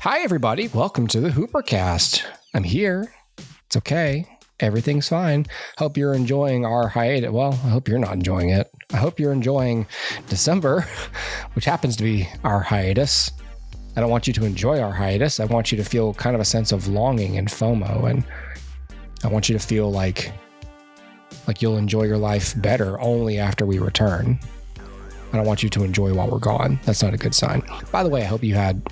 Hi, everybody. Welcome to the Hoopercast. I'm here. It's okay. Everything's fine. Hope you're enjoying our hiatus. Well, I hope you're not enjoying it. I hope you're enjoying December, which happens to be our hiatus. I don't want you to enjoy our hiatus. I want you to feel kind of a sense of longing and FOMO, and I want you to feel like you'll enjoy your life better only after we return. I don't want you to enjoy while we're gone. That's not a good sign. By the way, I hope you had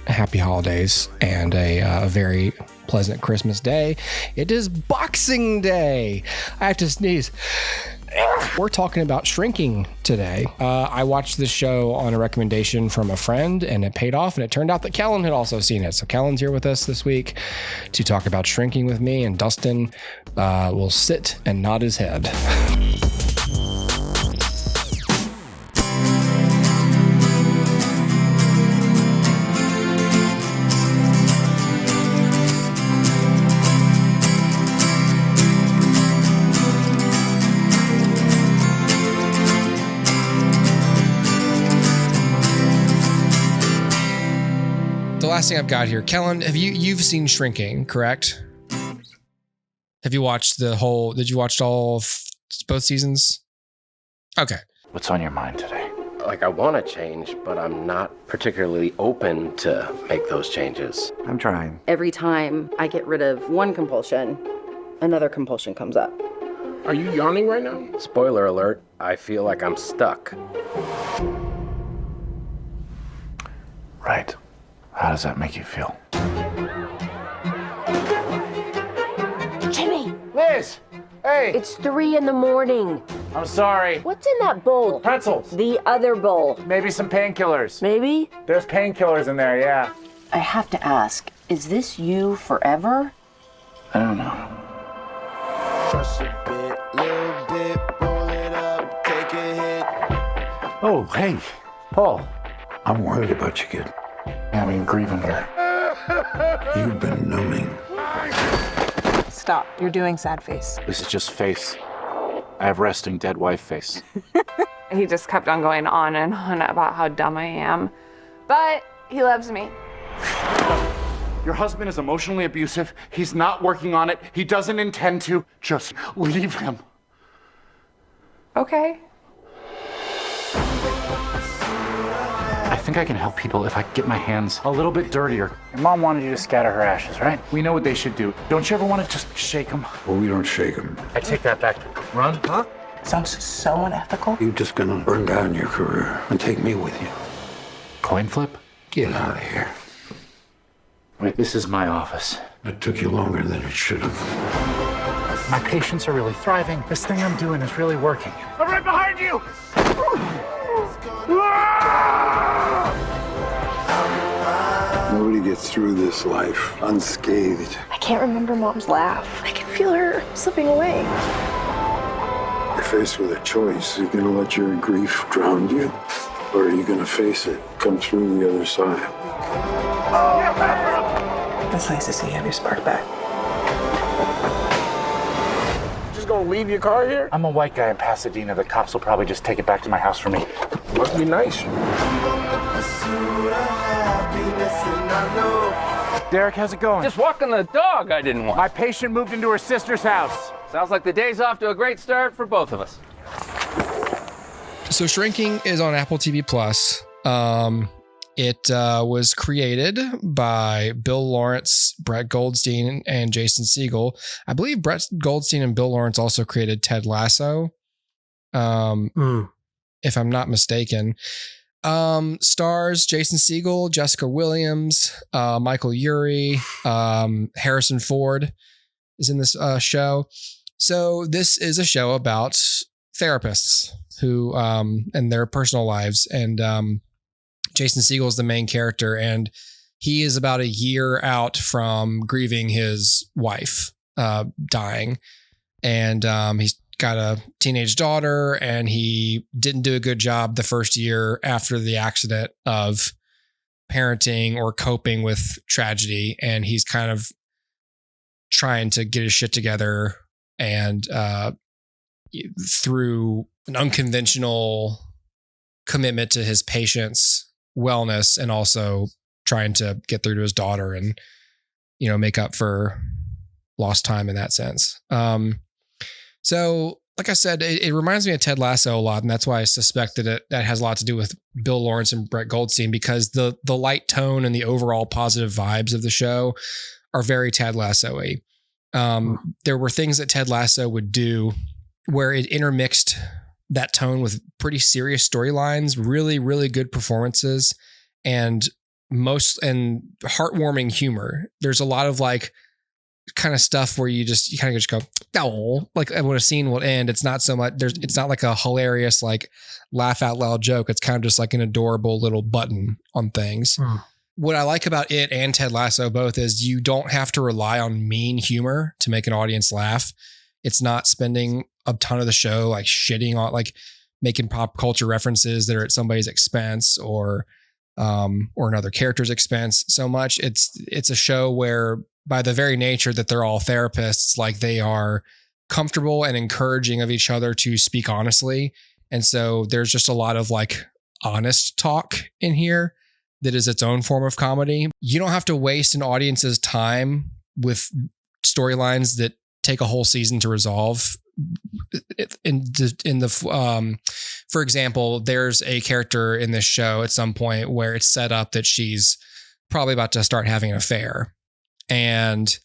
happy holidays and a very pleasant Christmas day. It is Boxing Day. I have to sneeze. We're talking about shrinking today. I watched this show on a recommendation from a friend and it paid off, and it turned out that Kellen had also seen it. So Kellen's here with us this week to talk about shrinking with me, and Dustin will sit and nod his head. Last thing I've got here, Kellen, you've seen Shrinking, correct? Have you watched did you watch both seasons? Okay. What's on your mind today? I want to change, but I'm not particularly open to make those changes. I'm trying. Every time I get rid of one compulsion, another compulsion comes up. Are you yawning right now? Spoiler alert, I feel like I'm stuck. Right. How does that make you feel? Jimmy! Liz! Hey! It's 3 a.m. I'm sorry. What's in that bowl? Pretzels. The other bowl. Maybe some painkillers. Maybe? There's painkillers in there, yeah. I have to ask, is this you forever? I don't know. Crush a bit, little dip, roll it up, take a hit. Oh, hey, Paul. I'm worried about you, kid. Yeah, I've been grieving her. You've been numbing. Stop. You're doing sad face. This is just face. I have resting dead wife face. He just kept on going on and on about how dumb I am. But he loves me. Your husband is emotionally abusive. He's not working on it. He doesn't intend to. Just leave him. Okay. I think I can help people if I get my hands a little bit dirtier. Your mom wanted you to scatter her ashes, right? We know what they should do. Don't you ever want to just shake them? Well, we don't shake them. I take that back. Run? Huh? Sounds so unethical. You're just gonna burn down your career and take me with you. Coin flip? Get out of here. Wait, this is my office. It took you longer than it should have. My patients are really thriving. This thing I'm doing is really working. I'm right behind you! Nobody gets through this life unscathed. I can't remember Mom's laugh. I can feel her slipping away. You're faced with a choice. Are you gonna let your grief drown you? Or are you gonna face it, come through the other side? It's nice to see you have your spark back. Just gonna leave your car here? I'm a white guy in Pasadena. The cops will probably just take it back to my house for me. Must be nice. Derek, how's it going? Just walking the dog I didn't want. My patient moved into her sister's house. Sounds like the day's off to a great start for both of us. So Shrinking is on Apple TV Plus. It was created by Bill Lawrence, Brett Goldstein, and Jason Segel. I believe Brett Goldstein and Bill Lawrence also created Ted Lasso, if I'm not mistaken. Stars Jason Segel, Jessica Williams, Michael Urie, Harrison Ford is in this show. So this is a show about therapists who and their personal lives, and Jason Segel is the main character, and he is about a year out from grieving his wife dying, and he's got a teenage daughter, and he didn't do a good job the first year after the accident of parenting or coping with tragedy, and he's kind of trying to get his shit together, and through an unconventional commitment to his patients' wellness and also trying to get through to his daughter and, make up for lost time in that sense. So like I said, it reminds me of Ted Lasso a lot. And that's why I suspected that has a lot to do with Bill Lawrence and Brett Goldstein, because the light tone and the overall positive vibes of the show are very Ted Lasso-y. There were things that Ted Lasso would do where it intermixed that tone with pretty serious storylines, really, really good performances, and heartwarming humor. There's a lot of like kind of stuff where you kind of just go, oh, like when a scene will end, it's not so much, it's not like a hilarious, like laugh out loud joke. It's kind of just like an adorable little button on things. What I like about it and Ted Lasso both is you don't have to rely on mean humor to make an audience laugh. It's not spending a ton of the show like shitting on, like making pop culture references that are at somebody's expense or another character's expense so much. It's a show where, by the very nature that they're all therapists, like they are comfortable and encouraging of each other to speak honestly. And so there's just a lot of like honest talk in here that is its own form of comedy. You don't have to waste an audience's time with storylines that take a whole season to resolve. For example, there's a character in this show at some point where it's set up that she's probably about to start having an affair, and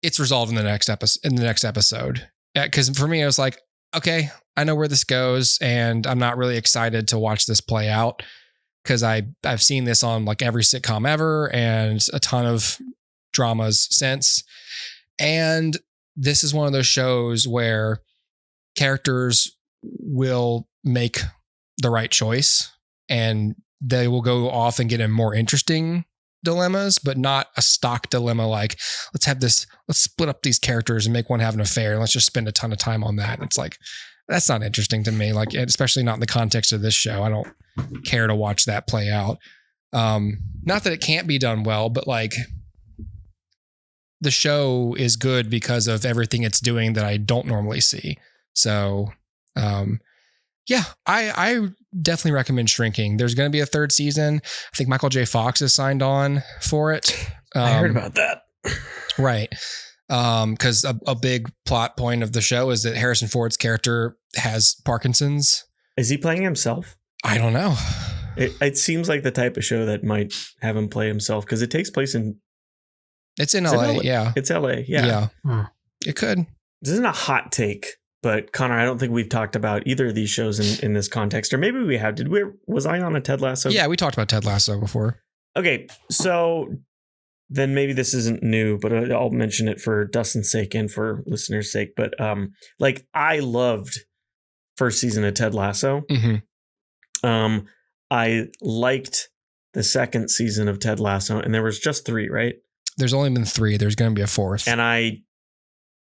it's resolved in the next episode. Because for me, I was like, okay, I know where this goes, and I'm not really excited to watch this play out because I've seen this on like every sitcom ever and a ton of dramas since. And this is one of those shows where characters will make the right choice and they will go off and get in more interesting dilemmas, but not a stock dilemma like, let's split up these characters and make one have an affair and let's just spend a ton of time on that. And it's like, that's not interesting to me, like, especially not in the context of this show. I don't care to watch that play out. Not that it can't be done well, but like the show is good because of everything it's doing that I don't normally see. So, yeah, I definitely recommend Shrinking. There's going to be a third season. I think Michael J. Fox is signed on for it. I heard about that. Right. Because a big plot point of the show is that Harrison Ford's character has Parkinson's. Is he playing himself? I don't know. It seems like the type of show that might have him play himself because it takes place in... It's in LA, yeah. It's LA, yeah. It could. This isn't a hot take, but Connor, I don't think we've talked about either of these shows in this context, or maybe we have. Was I on a Ted Lasso? Yeah, we talked about Ted Lasso before. Okay, so then maybe this isn't new, but I'll mention it for Dustin's sake and for listeners' sake. But like I loved first season of Ted Lasso. Mm-hmm. I liked the second season of Ted Lasso, and there was just 3, right? There's only been 3. There's going to be a 4th. And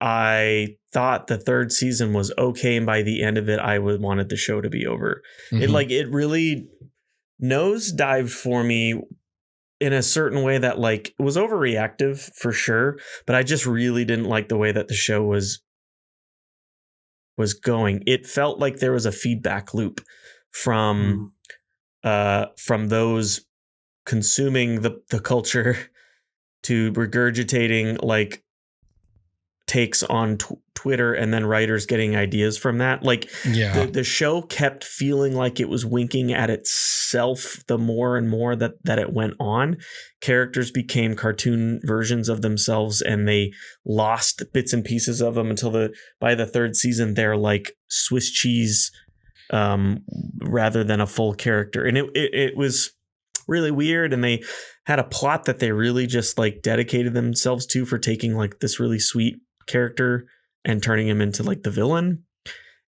I thought the third season was okay, and by the end of it, I wanted the show to be over. Mm-hmm. It really nosedived for me in a certain way that like it was overreactive for sure, but I just really didn't like the way that the show was going. It felt like there was a feedback loop from those consuming the culture to regurgitating like takes on Twitter and then writers getting ideas from that. Like the show kept feeling like it was winking at itself the more and more that it went on. Characters became cartoon versions of themselves and they lost bits and pieces of them until by the third season, they're like Swiss cheese rather than a full character. And it was really weird. And they had a plot that they really just like dedicated themselves to for taking like this really sweet character and turning him into like the villain.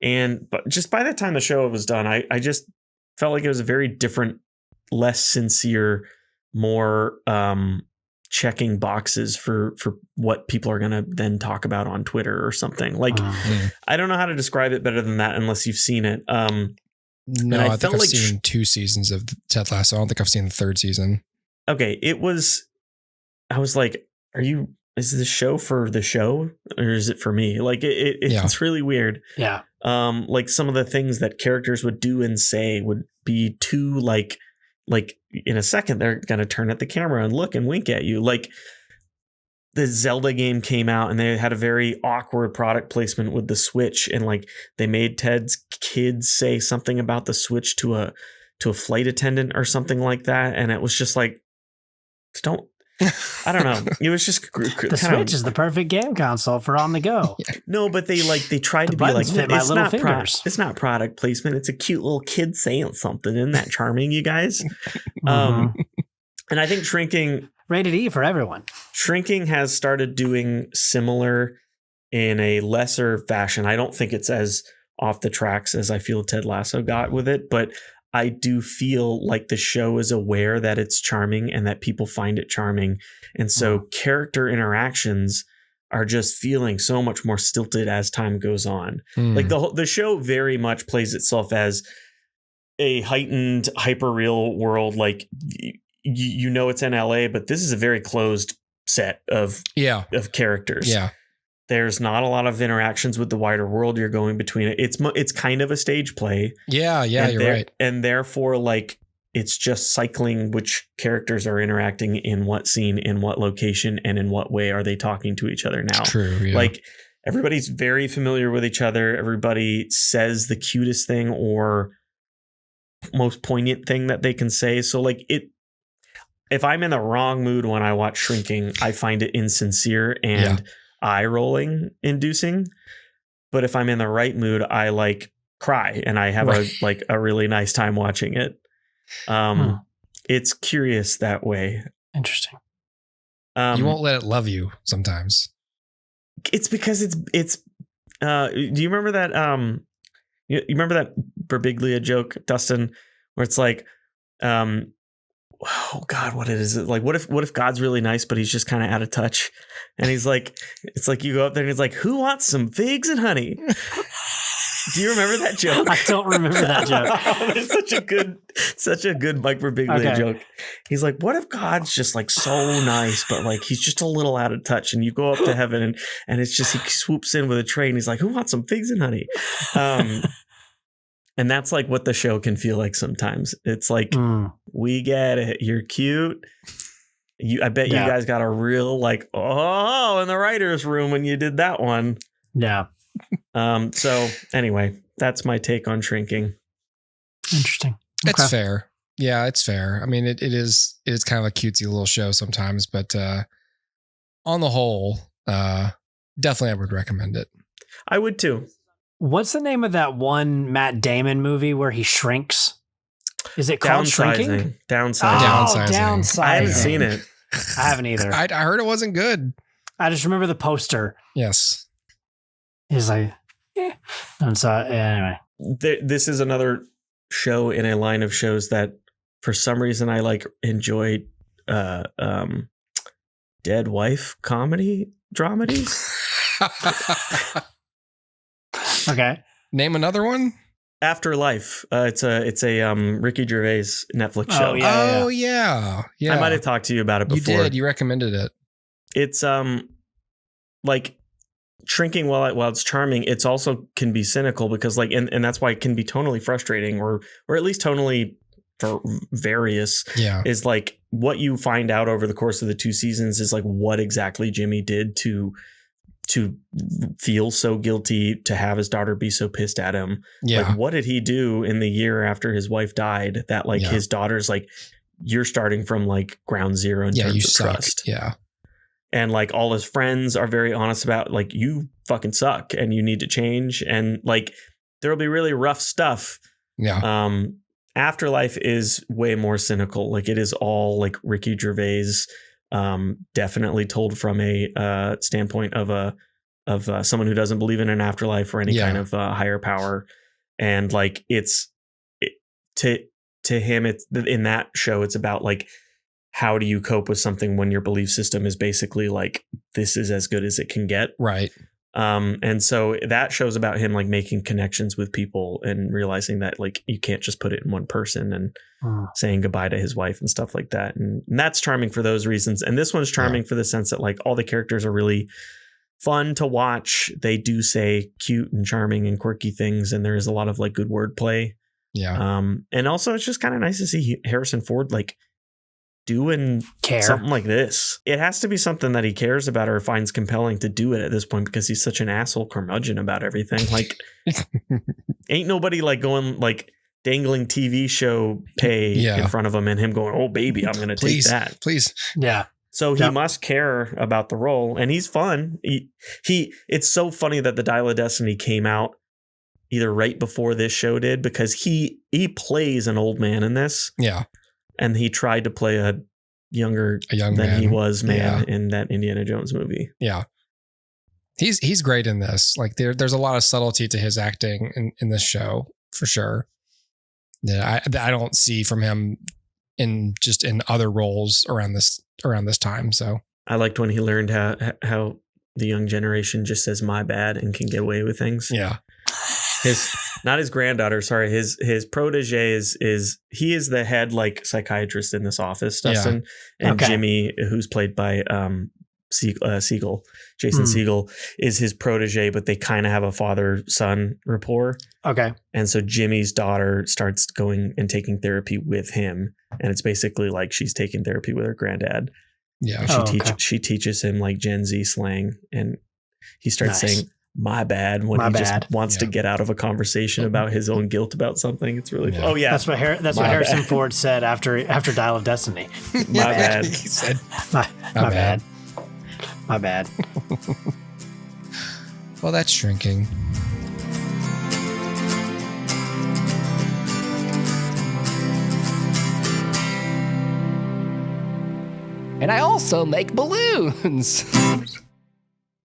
But just by the time the show was done, I just felt like it was a very different, less sincere, more checking boxes for what people are going to then talk about on Twitter or something. Like, I don't know how to describe it better than that unless you've seen it. No, I think I've seen 2 seasons of Ted Lasso. I don't think I've seen the 3rd season. Okay, I was like, is this show for the show or is it for me? Like it's really weird. Yeah. Like some of the things that characters would do and say would be too like like in a second they're going to turn at the camera and look and wink at you. Like the Zelda game came out and they had a very awkward product placement with the Switch, and like they made Ted's kids say something about the Switch to a flight attendant or something like that, and it was just like, I don't know. It was just the Switch is the perfect game console for on the go. No, but they tried to be like, it's not product placement. It's a cute little kid saying something. Isn't that charming, you guys? And I think Shrinking, rated E for everyone. Shrinking has started doing similar in a lesser fashion. I don't think it's as off the tracks as I feel Ted Lasso got with it, but I do feel like the show is aware that it's charming and that people find it charming. And so character interactions are just feeling so much more stilted as time goes on. Like the show very much plays itself as a heightened hyper real world. Like, you know, it's in LA, but this is a very closed set of characters. Yeah. There's not a lot of interactions with the wider world you're going between it. It's kind of a stage play. Yeah, you're right. And therefore, like, it's just cycling which characters are interacting in what scene, in what location, and in what way are they talking to each other now. True, yeah. Like, everybody's very familiar with each other. Everybody says the cutest thing or most poignant thing that they can say. So, like, if I'm in the wrong mood when I watch Shrinking, I find it insincere and eye-rolling inducing. But if I'm in the right mood, I like cry and I have a really nice time watching it. It's curious that way. Interesting. You won't let it love you sometimes. It's because it's do you remember that you remember that Birbiglia joke, Dustin, where it's like oh God, what is it? Like, what if God's really nice, but he's just kind of out of touch? And he's like, it's like you go up there and he's like, who wants some figs and honey? Do you remember that joke? I don't remember that joke. It's such a good Mike Birbiglia joke. He's like, what if God's just like so nice, but like he's just a little out of touch? And you go up to heaven and it's just, he swoops in with a tray and he's like, who wants some figs and honey? And that's like what the show can feel like sometimes. It's like, we get it. You're cute. I bet you guys got a real like, oh, in the writer's room when you did that one. Yeah. So anyway, that's my take on Shrinking. Interesting. Okay. It's fair. Yeah, it's fair. I mean, it is kind of a cutesy little show sometimes, but on the whole, definitely I would recommend it. I would too. What's the name of that one Matt Damon movie where he shrinks? Is it called Shrinking? Downsizing. I haven't seen it. I haven't either. I heard it wasn't good. I just remember the poster. Yes. He's like, and so anyway. This is another show in a line of shows that for some reason I like enjoy dead wife comedy dramedies. Okay. Name another one. Afterlife. It's a Ricky Gervais Netflix show. Yeah. I might have talked to you about it before. You did. You recommended it. It's like Shrinking while it's charming, it's also can be cynical because like and that's why it can be tonally frustrating or at least tonally for various is like what you find out over the course of the 2 seasons is like what exactly Jimmy did to feel so guilty, to have his daughter be so pissed at him. Yeah. Like, what did he do in the year after his wife died that like his daughter's like, you're starting from like ground zero in terms of trust. Yeah. And like all his friends are very honest about like, you fucking suck and you need to change. And like, there'll be really rough stuff. Yeah. Afterlife is way more cynical. Like it is all like Ricky Gervais, definitely told from a standpoint of someone who doesn't believe in an afterlife or any kind of higher power. And like to him, it's in that show, it's about like, how do you cope with something when your belief system is basically like, this is as good as it can get. Right. And so that show's about him like making connections with people and realizing that like you can't just put it in one person and saying goodbye to his wife and stuff like that. And that's charming for those reasons. And this one's charming for the sense that like all the characters are really fun to watch. They do say cute and charming and quirky things. And there is a lot of like good wordplay Yeah. And also it's just kind of nice to see Harrison Ford like doing something like this. It has to be something that he cares about or finds compelling to do it at this point, because he's such an asshole curmudgeon about everything. Like ain't nobody like going like dangling TV show pay in front of him and him going, oh baby, I'm going to take that. Please. Yeah. So he must care about the role, and he's fun. It's so funny that the Dial of Destiny came out either right before this show did, because he plays an old man in this. Yeah. And he tried to play a young than man. he was in that Indiana Jones movie. Yeah. He's great in this. Like there's a lot of subtlety to his acting in this show for sure. That I don't see from him in other roles around this time. So I liked when he learned how the young generation just says my bad and can get away with things. Yeah. Not his granddaughter, sorry. His protege is the head like psychiatrist in this office, Dustin. Yeah. And Jimmy, who's played by Siegel, Jason Siegel, is his protege, but they kind of have a father-son rapport. Okay. And so Jimmy's daughter starts going and taking therapy with him. And it's basically like she's taking therapy with her granddad. Yeah. She teaches him like Gen Z slang, and he starts saying my bad when just wants to get out of a conversation about his own guilt about something. It's really fun. Oh yeah. That's what Harrison Ford said after Dial of Destiny. My bad. He said my bad. My bad. Well, that's shrinking. And I also make balloons.